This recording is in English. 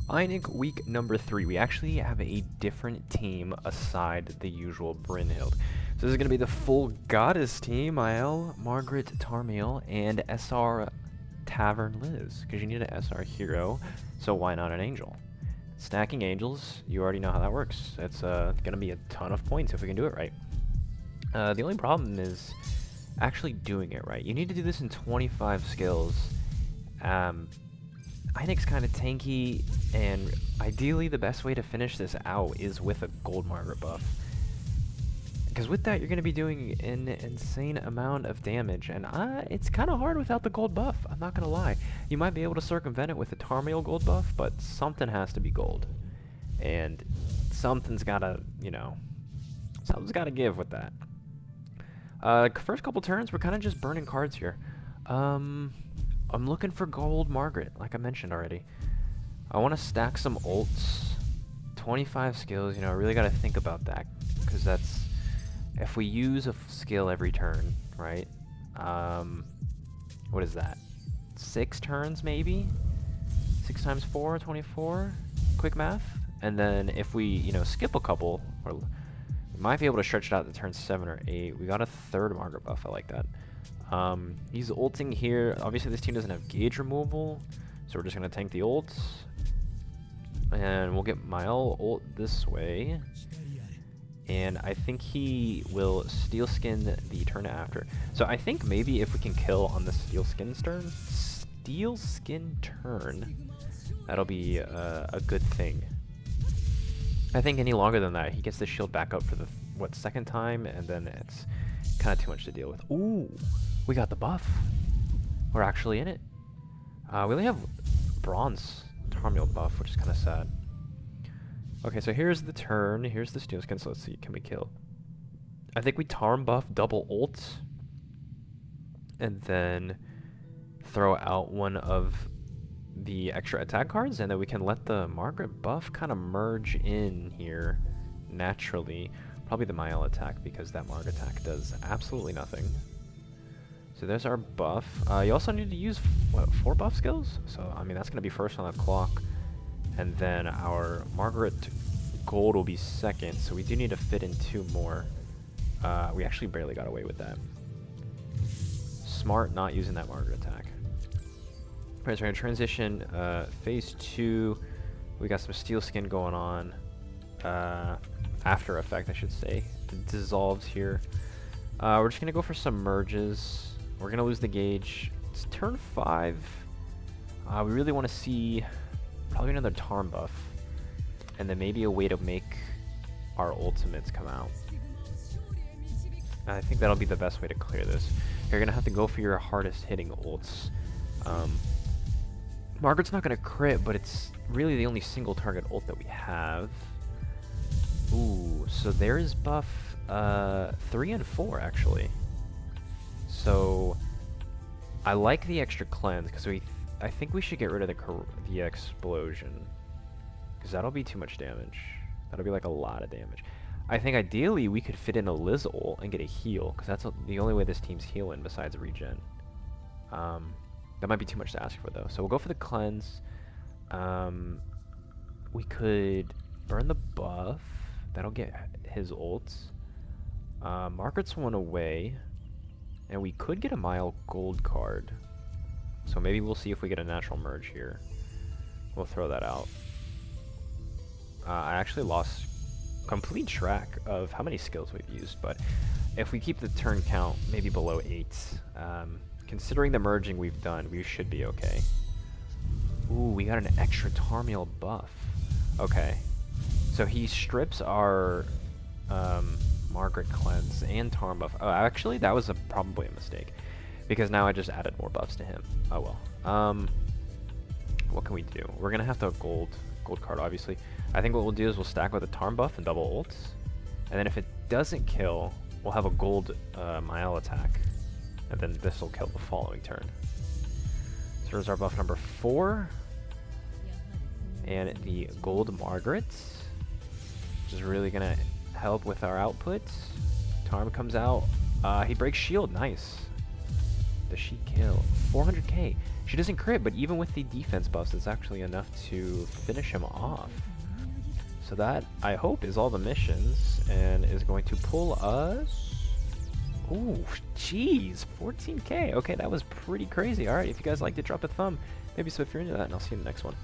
Einek week number 3. We actually have a different team aside the usual Brynhild. So this is going to be the full Goddess team, Mael, Margaret Tarmiel, and SR Tavern Liz. Because you need an SR hero, so why not an angel? Stacking angels, you already know how that works. It's going to be a ton of points if we can do it right. The only problem is actually doing it right. You need to do this in 25 skills. Einek's kind of tanky, and ideally the best way to finish this out is with a gold Margaret buff. Because with that, you're going to be doing an insane amount of damage, and it's kind of hard without the gold buff, I'm not going to lie. You might be able to circumvent it with a Tarmiel gold buff, but something has to be gold. And something's got to, you know, something's got to give with that. First couple turns, we're kind of just burning cards here. I'm looking for gold Margaret, like I mentioned already. I want to stack some ults. 25 skills, you know, I really got to think about that. Because that's... if we use a skill every turn, right? What is that? 6 turns, maybe? 6 times 4, 24? Quick math? And then if we, you know, skip a couple, or we might be able to stretch it out to turn 7 or 8. We got a third Margaret buff, I like that. He's ulting here. Obviously this team doesn't have gauge removal, so we're just going to tank the ults. And we'll get Mael ult this way. And I think he will steel skin the turn after. So I think maybe if we can kill on the steel skin turn, that'll be a good thing. I think any longer than that, he gets the shield back up for the, what, second time, and then it's kind of too much to deal with. Ooh, we got the buff. We're actually in it. We only have bronze Tarmiel buff, which is kind of sad. Okay, so here's the turn. Here's the steel skin, so let's see, can we kill? I think we Tarm buff double ult, and then throw out one of the extra attack cards, and then we can let the Margaret buff kind of merge in here naturally. Probably the Mael attack, because that Margaret attack does absolutely nothing. So there's our buff. You also need to use, what, 4 buff skills? So, I mean, that's going to be first on the clock. And then our Margaret gold will be second, so we do need to fit in 2 more. We actually barely got away with that. Smart not using that Margaret attack. Alright, so we're going to transition phase 2. We got some steel skin going on. After effect, I should say. It dissolves here. We're just going to go for some merges. We're going to lose the gauge. It's turn 5. We really want to see probably another Tarm buff. And then maybe a way to make our ultimates come out. I think that'll be the best way to clear this. You're going to have to go for your hardest hitting ults. Margaret's not going to crit, but it's really the only single target ult that we have. Ooh, so there is buff 3 and 4 actually. So I like the extra cleanse because I think we should get rid of the explosion, because that'll be too much damage. That'll be like a lot of damage. I think ideally we could fit in a Liz ult and get a heal, because that's the only way this team's healing besides regen. That might be too much to ask for though. So we'll go for the cleanse. We could burn the buff. That'll get his ults. Margaret's one away. And we could get a Mael gold card. So maybe we'll see if we get a natural merge here. We'll throw that out. I actually lost complete track of how many skills we've used, but if we keep the turn count maybe below 8, considering the merging we've done, we should be okay. Ooh, we got an extra Tarmiel buff. Okay. So he strips our Margaret cleanse and Tarm buff. Oh, actually, that was probably a mistake, because now I just added more buffs to him. Oh well. What can we do? We're gonna have to gold card, obviously. I think what we'll do is we'll stack with a Tarm buff and double ults, and then if it doesn't kill, we'll have a gold Mael attack, and then this will kill the following turn. So there's our buff number 4, and the gold Margaret, which is really gonna help with our outputs. Tarm comes out. He breaks shield. Nice. Does she kill? 400k. She doesn't crit, but even with the defense buffs, it's actually enough to finish him off. So that, I hope, is all the missions, and is going to pull us... Ooh, jeez, 14k. Okay, that was pretty crazy. Alright, if you guys liked it, drop a thumb. Maybe so if you're into that, and I'll see you in the next one.